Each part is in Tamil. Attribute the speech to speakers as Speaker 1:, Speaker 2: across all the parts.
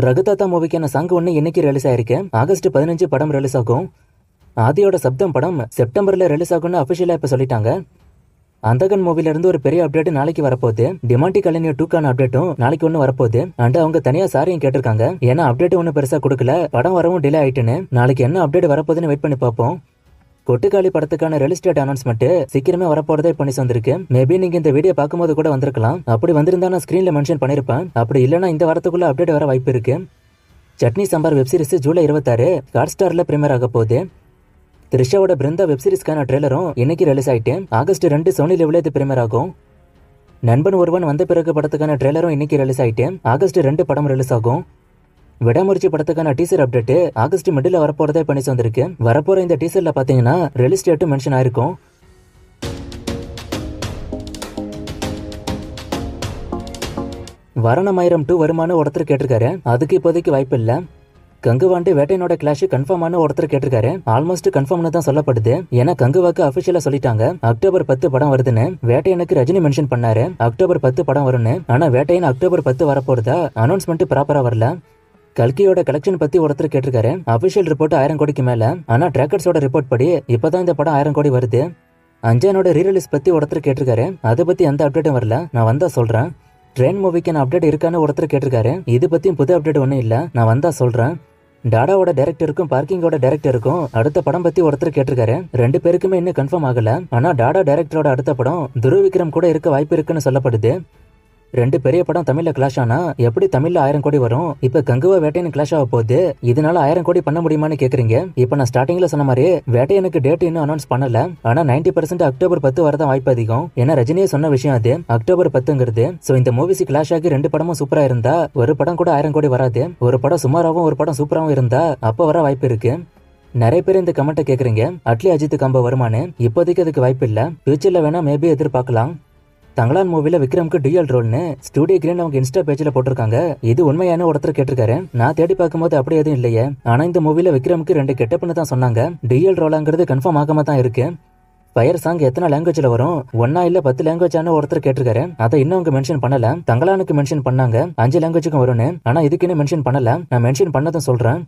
Speaker 1: ரகுதாத்தா மூவிக்கான சாங் ஒன்று இன்னைக்கு ரிலீஸ் ஆயிருக்கு. ஆகஸ்ட் 15 படம் ரிலீஸ் ஆகும். ஆதியோட சப்தம் படம் செப்டம்பர்ல ரிலீஸ் ஆகும்னு அபிஷியலா இப்ப சொல்லிட்டாங்க. அந்தகன் மூவில இருந்து ஒரு பெரிய அப்டேட் நாளைக்கு வரப்போகுது. டிமாண்டி கலினியோ 2க்கான அப்டேட்டும் நாளைக்கு ஒன்று வரப்போகுது. அண்ட் அவங்க தனியா சாரியும் கேட்டிருக்காங்க. ஏன்னா அப்டேட் ஒன்றும் பெருசா கொடுக்கல, படம் வரவும் டிலே ஆயிட்டுன்னு. நாளைக்கு என்ன அப்டேட் வரப்போகுதுன்னு வெயிட் பண்ணி பார்ப்போம். கொட்டுக்காளி படத்துக்கான ரிலீஸ் டேட் அனௌன்ஸ்மெண்ட் சீக்கிரமே வரப்போறதே பண்ணி வந்திருக்கு. மேபி நீங்க இந்த வீடியோ பார்க்கும்போது கூட வந்திருக்கலாம். அப்படி வந்திருந்தா நான் ஸ்கிரீன்ல மென்ஷன் பண்ணிருப்பேன். அப்படி இல்லைன்னா இந்த வாரத்துக்குள்ள அப்டேட் வர வாய்ப்பு இருக்கு. சட்னி சாம்பார் வெப்சீரிஸ் ஜூலை 26 ஹாட் ஸ்டார்ல பிரீமியர் ஆக போகுது. த்ரிஷாவோட பிருந்தா வெப்சீரிஸ்க்கான ட்ரெய்லரும் இன்னைக்கு ரிலீஸ் ஆயிட்டு ஆகஸ்ட் 2 சோனி லெவ்ல இது பிரீமியர் ஆகும். நண்பன் ஒருவன் வந்த பிறகு படத்துக்கான ட்ரெய்லரும் இன்னைக்கு ரிலீஸ் ஆயிட்டு ஆகஸ்ட் 2 படம் ரிலீஸ் ஆகும். விடாமுயற்சி படத்துக்கான டீசர் அப்டேட் ஆகஸ்ட் மிடில் வரப்போறதே பண்ணி வந்திருக்கு. வரப்போற இந்த டீசர்ல பாத்தீங்கன்னா ரிலீஸ் டேட் மென்ஷன் ஆயிருக்கும். வரணமாயிரம் 2 வருமானு ஒருத்தர் கேட்டிருக்காரு. அதுக்கு இப்போதைக்கு வாய்ப்பு இல்ல. கங்குவாண்டு வேட்டையனோட கிளாஷ் கன்ஃபார்மான ஒருத்தர் கேட்டிருக்காரு. ஆல்மோஸ்ட் கன்ஃபார்ம்னு தான் சொல்லப்படுது. ஏன்னா கங்குவாக்கு அபிஷியலா சொல்லிட்டாங்க அக்டோபர் 10 படம் வருதுன்னு. வேட்டையனுக்கு ரஜினி மென்ஷன் பண்ணாரு அக்டோபர் 10 படம் வரும்னு. ஆனா வேட்டையன் அக்டோபர் 10 வரப்போறதா அனௌன்ஸ்மெண்ட் ப்ராப்பரா வரல. கல்கியோட கலெக்ஷன் பத்தி ஒருத்தர் கேட்டிருக்காரு. அபிஷியல் ரிப்போர்ட் 1000 கோடிக்கு மேல. ஆனா ட்ராக்கர்ஸோட ரிப்போர்ட் படி இப்பதான் இந்த படம் 1000 கோடி வருது. அஞ்சானோட ரீரிலீஸ் பத்தி ஒருத்தர் கேட்டிருக்காரு. அதை பத்தி எந்த அப்டேட்டும் வரல, நான் வந்தா சொல்றேன். ட்ரெயின் மூவிக்கான அப்டேட் இருக்கான்னு ஒருத்தர் கேட்டிருக்காரு. இது பத்தியும் புது அப்டேட் ஒன்றும் இல்ல, நான் வந்தா சொல்றேன். டாடாவோட டைரக்டருக்கும் பார்க்கிங்கோட டைரக்டருக்கும் அடுத்த படம் பத்தி ஒருத்தர் கேட்டிருக்காரு. 2 பேருக்குமே இன்னும் கன்ஃபார்ம் ஆகல. ஆனா டாடா டைரக்டரோட அடுத்த படம் துருவ விக்ரம் கூட இருக்க வாய்ப்பு இருக்குன்னு சொல்லப்படுது. 2 பெரிய படம் தமிழ்ல கிளாஷ் ஆனா எப்படி தமிழ்ல 1000 கோடி வரும்? இப்ப கங்குவா வேட்டையன் கிளாஷ் ஆக போகுது. இதனால 1000 கோடி பண்ண முடியுமான்னு கேக்குறீங்க. இப்ப நான் ஸ்டார்டிங்ல சொன்ன மாதிரி வேட்டையனுக்கு டேட் இன்னும் அனௌன்ஸ் பண்ணல. ஆனா 90% அக்டோபர் 10 வரதான் வாய்ப்பு அதிகம். ஏன்னா ரஜினியே சொன்ன விஷயம் அது அக்டோபர் 10ங்கிறது. சோ இந்த மூவிஸ் கிளாஷ் ஆகி 2 படமும் சூப்பரா இருந்தா ஒரு படம் கூட 1000 கோடி வராது. ஒரு படம் சுமாராவும் ஒரு படம் சூப்பராவும் இருந்தா அப்ப வர வாய்ப்பு இருக்கு. நிறைய பேர் இந்த கமெண்ட்டை கேக்குறீங்க அட்லி அஜித் காம்போ வருமானு. இப்போதைக்கு அதுக்கு வாய்ப்பு இல்ல. ஃபியூச்சர்ல வேணா மேபி எதிர்பார்க்கலாம். தங்கலான் மூவில விக்ரம்க்கு டியூயல் ரோல்னு ஸ்டூடியோ கிரீன் அவங்க இன்ஸ்டா பேஜ்ல போட்டிருக்காங்க. இது உண்மையான ஒருத்தர் கேட்டிருக்காரு. நான் தேடி பார்க்கும்போது அப்படி எதுவும் இல்லையே. ஆனா இந்த மூவில விக்ரம்க்கு 2 கெட்டப்னு தான் சொன்னாங்க. டியூயல் ரோலாங்கிறது கன்ஃபார்ம் ஆகாம தான் இருக்கு. ஃபயர் சாங் எத்தனை லாங்குவேஜ்ல வரும்? 1 இல்ல 10 லாங்குவேஜ் ஒருத்தர் கேட்டிருக்காரு. அதை இன்னும் அவங்க மென்ஷன் பண்ணல. தங்கலானுக்கு மென்ஷன் பண்ணாங்க 5 லாங்குவேஜுக்கும் வரும்னு. ஆனா இதுக்கு இன்னும் மென்ஷன் பண்ணல. நான் மென்ஷன் பண்ணதும் சொல்றேன்.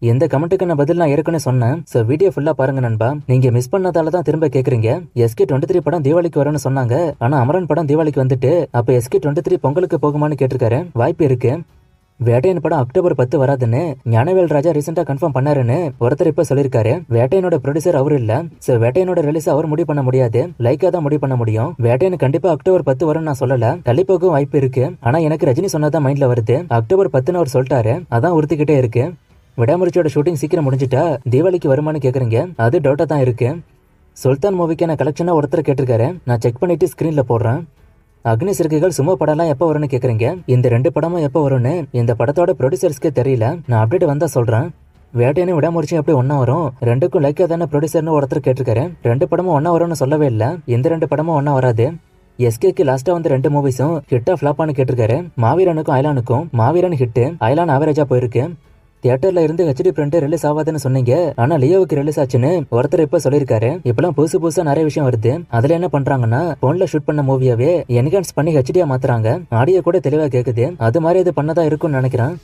Speaker 1: எந்த கமெண்ட்டுக்கு நான் பதில் நான் ஏற்கனவே சொன்னேன். சோ வீடியோ ஃபுல்லா பாருங்க நண்பா. நீங்க மிஸ் பண்ணதால தான் திரும்ப கேக்குறீங்க. SK23 படம் தீபாவளிக்கு வரும்னு சொன்னாங்க. ஆனா அமரன் படம் தீபாவளிக்கு வந்துட்டு அப்ப SK23 பொங்கலுக்கு போகுமான்னு கேட்டிருக்காரு. வாய்ப்பு இருக்கு. வேட்டையன் படம் அக்டோபர் 10 வராதுன்னு ஞானவேல் ராஜா ரீசெண்டா கன்ஃபார்ம் பண்ணாருன்னு ஒருத்தர் இப்ப சொல்லிருக்காரு. வேட்டையனோட ப்ரொடியூசர் அவரு இல்ல. சோ வேட்டையனோட ரிலீஸ் அவர் முடிவு பண்ண முடியாது. லைக்கா தான் முடிவு பண்ண முடியும். வேட்டையன் கண்டிப்பா அக்டோபர் 10 வரும்னு நான் சொல்லல. தள்ளி போகவும் வாய்ப்பு இருக்கு. ஆனா எனக்கு ரஜினி சொன்னதான் மைண்ட்ல வருது. அக்டோபர் 10ன்னு அவர் சொல்லிட்டாரு. அதான் உறுத்திக்கிட்டே இருக்கு. விடாமுயற்சியோட ஷூட்டிங் சீக்கிரம் முடிஞ்சிட்டா தீபாவளிக்கு வருமானு கேக்குறீங்க. அது டவுட்டா தான் இருக்கு. சுல்தான் மூவிக்கான கலெக்ஷனா ஒருத்தர் கேட்டிருக்காரு. நான் செக் பண்ணிட்டு ஸ்கிரீன்ல போடுறேன். அக்னி சிறுகைகள் சும்மா படம்லாம் எப்போ வரும்னு கேக்குறீங்க. இந்த 2 படமும் எப்போ வரும்னு இந்த படத்தோட ப்ரொடியூசர்ஸ்க்கே தெரியல. நான் அப்டேட் வந்தா சொல்றேன். வேட்டையனும் விடாமுயற்சி எப்படி ஒன்னா வரும்? 2க்கும் லைக்கா தானே ப்ரொடியூசர்னு ஒருத்தர் கேட்டிருக்காரு. 2 படமும் ஒன்னா வரும்னு சொல்லவே இல்ல. இந்த 2 படமும் ஒன்னா வராது. SKக்கு லாஸ்டா வந்து 2 மூவிஸும் ஹிட்டா ஃபிளாப்பானு கேட்டிருக்காரு. மாவீரனுக்கும் அயலானுக்கும். மாவீரன் ஹிட், அயலான் ஆவரேஜா போயிருக்கு. தியேட்டர்ல இருந்து HD பிரிண்ட் ரிலீஸ் ஆகாதுன்னு சொன்னீங்க. ஆனா லியோவுக்கு ரிலீஸ் ஆச்சுன்னு ஒருத்தர் இப்ப சொல்லிருக்காரு. இப்பெல்லாம் புதுசா நிறைய விஷயம் வருது. அதுல என்ன பண்றாங்கன்னா போன்ல ஷூட் பண்ண மூவியாவே என்ஹான்ஸ் பண்ணி HDயா மாத்துறாங்க. ஆடியோ கூட தெளிவா கேக்குது. அது மாதிரி இது பண்ணதா இருக்கும்னு நினைக்கிறேன்.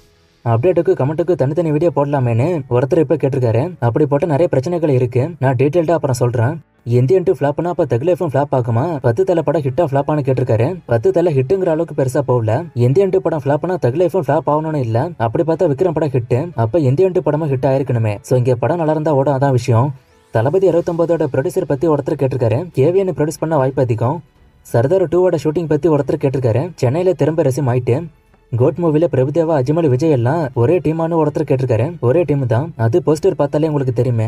Speaker 1: அப்டேட்டுக்கு கமெண்ட்டுக்கு தனித்தனி வீடியோ போடலாமேன்னு ஒருத்தர் இப்ப கேட்டிருக்காரு. அப்படி போட்ட நிறைய பிரச்சனைகள் இருக்கு. நான் டீடைல்டா அப்புறம் சொல்றேன். இந்தியன் 2 ஃபிளாப்னா அப்ப தகுலேஃபும் ஃபிளாப் ஆகுமா? 10 தலை படம் ஹிட்டா ஃபிளாப்பானு கேட்டிருக்காரு. 10 தலை ஹிட்டுங்கிற அளவுக்கு பெருசா போகல. இந்தியன் 2 படம் ஃபிளாப்னா தகுலேஃபும் ஃபிளாப் ஆகணும்னு இல்ல. அப்படி பார்த்தா விக்ரம் படம் ஹிட். அப்ப இந்தியன் 2 படமும் ஹிட் ஆயிருக்கணுமே. சோ இங்க படம் நல்லா இருந்தா ஓட அதான் விஷயம். தளபதி 69ஓட ப்ரொடியூசர் பத்தி ஒருத்தர் கேட்டிருக்காரு. KVN ப்ரொடியூஸ் பண்ண வாய்ப்பு அதிகம். சர்தார் 2ஓட ஷூட்டிங் பத்தி ஒருத்தர் கேட்டிருக்காரு. சென்னையில திரும்ப ரெசிம் ஆயிட்டு. கோட் மூவில பிரபுதேவா, அஜ்மல், விஜய் எல்லாம் ஒரே டீமானு ஒருத்தர் கேட்டிருக்காரு. ஒரே டீம் தான். அது போஸ்டர் பார்த்தாலே உங்களுக்கு தெரியுமே.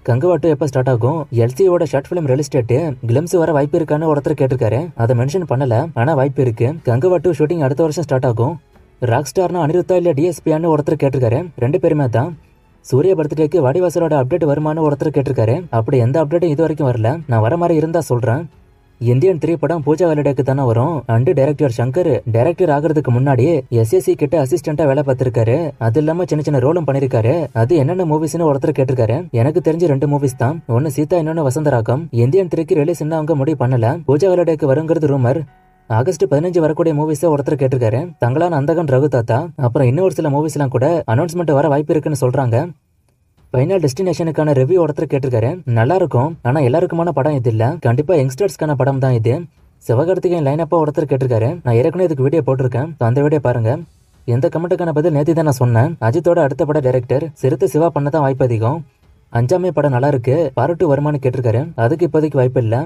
Speaker 1: கங்குவா 2 எப்ப ஸ்டார்ட் ஆகும்? LCயோட short film release date glimpse வர வாய்ப்பு இருக்கான்னு ஒருத்தர் கேட்டிருக்காரு. அதை மென்ஷன் பண்ணல. ஆனா வாய்ப்பு இருக்கு. கங்குவா 2 ஷூட்டிங் அடுத்த வருஷம் ஸ்டார்ட் ஆகும். ராக் ஸ்டார்னா அனிருத்தா இல்ல DSPன்னு ஒருத்தர் கேட்டிருக்காரு. 2 பேருமே தான். சூர்யா பர்த்டேக்கு வாடிவாசலோட அப்டேட் வருமானு ஒருத்தர் கேட்டிருக்காரு. அப்படி எந்த அப்டேட்டும் இது வரைக்கும் வரல. நான் வர மாதிரி இருந்தா சொல்றேன். இந்தியன் 3 படம் பூஜா ஹாலிடேக்கு தானே வரும். அண்ட் டைரக்டர் சங்கர் டைரக்டர் ஆகிறதுக்கு முன்னாடி SSC கிட்ட அசிஸ்டண்டா வேலை பார்த்திருக்காரு. அது இல்லாம சின்ன சின்ன ரோலும் பண்ணிருக்காரு. அது என்னென்ன மூவிஸ்னு ஒருத்தர் கேட்டிருக்காரு. எனக்கு தெரிஞ்சு 2 மூவிஸ் தான். ஒன்னு சீதா, இன்னொன்னு வசந்தராகம். இந்தியன் 3க்கு ரிலீஸ் இன்னும் அவங்க முடிவு பண்ணல. பூஜா ஹாலிடேக்கு வருங்கிறது ரூமர். ஆகஸ்ட் 15 வரக்கூடிய மூவிஸ் ஒருத்தர் கேட்டிருக்காரு. தங்களான அந்தகன் ரகு தாத்தா, அப்புறம் இன்னும் ஒரு சில மூவிஸ் எல்லாம் கூட அனௌன்ஸ்மெண்ட் வர வாய்ப்பு இருக்குன்னு சொல்றாங்க. ஃபைனல் டெஸ்டினேஷனுக்கான ரிவ்யூ ஒருத்தர் கேட்டிருக்காரு. நல்லா இருக்கும், ஆனா எல்லாருக்குமான படம் இது இல்ல, கண்டிப்பா யங்ஸ்டர்ஸ்க்கான படம் தான் இது. சிவகார்த்திகேயன் லைனப்பா ஒருத்தர் கேட்டிருக்காரு. நான் ஏற்கனவே இதுக்கு வீடியோ போட்டிருக்கேன், அந்த வீடியோ பாருங்க. எந்த கமெண்ட்டுக்கான பதில் நேத்தி தான் நான் சொன்னேன். அஜித்தோட அடுத்த பட டைரக்டர் சிறுத்தை சிவா பண்ண தான் வாய்ப்பு அதிகம். அஞ்சாமே படம் நல்லா இருக்கு, பார்ட் 2 வருமானு கேட்டிருக்காரு. அதுக்கு இப்போதைக்கு வாய்ப்பு இல்ல.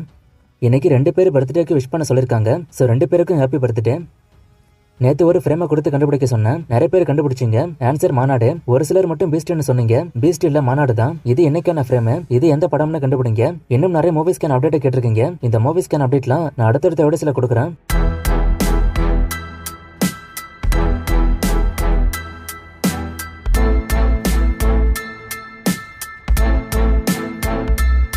Speaker 1: இன்னைக்கு 2 பேர் பர்த்டேக்கு விஷ் பண்ண சொல்லியிருக்காங்க. ஸோ 2 பேருக்கும் ஹாப்பி பர்த்டே. நேற்று ஒரு ஃப்ரேமை கொடுத்து கண்டுபிடிக்க சொன்னேன், நிறைய பேர் கண்டுபிடிச்சிங்க. ஆன்சர் மாநாடு. ஒரு சிலர் மட்டும் பீஸ்ட்னு சொன்னீங்க. பீஸ்ட் இல்ல, மாநாடு தான். இது என்னைக்கான ஃப்ரேம், இது எந்த படம்னு கண்டுபிடிங்க. இன்னும் நிறைய மூவிஸ்க்கான அப்டேட் கேட்டிருக்கீங்க. இந்த மூவிஸ்க்கான அப்டேட்லாம் நான் அடுத்தடுத்த வீடியோஸ்ல கொடுக்குறேன்.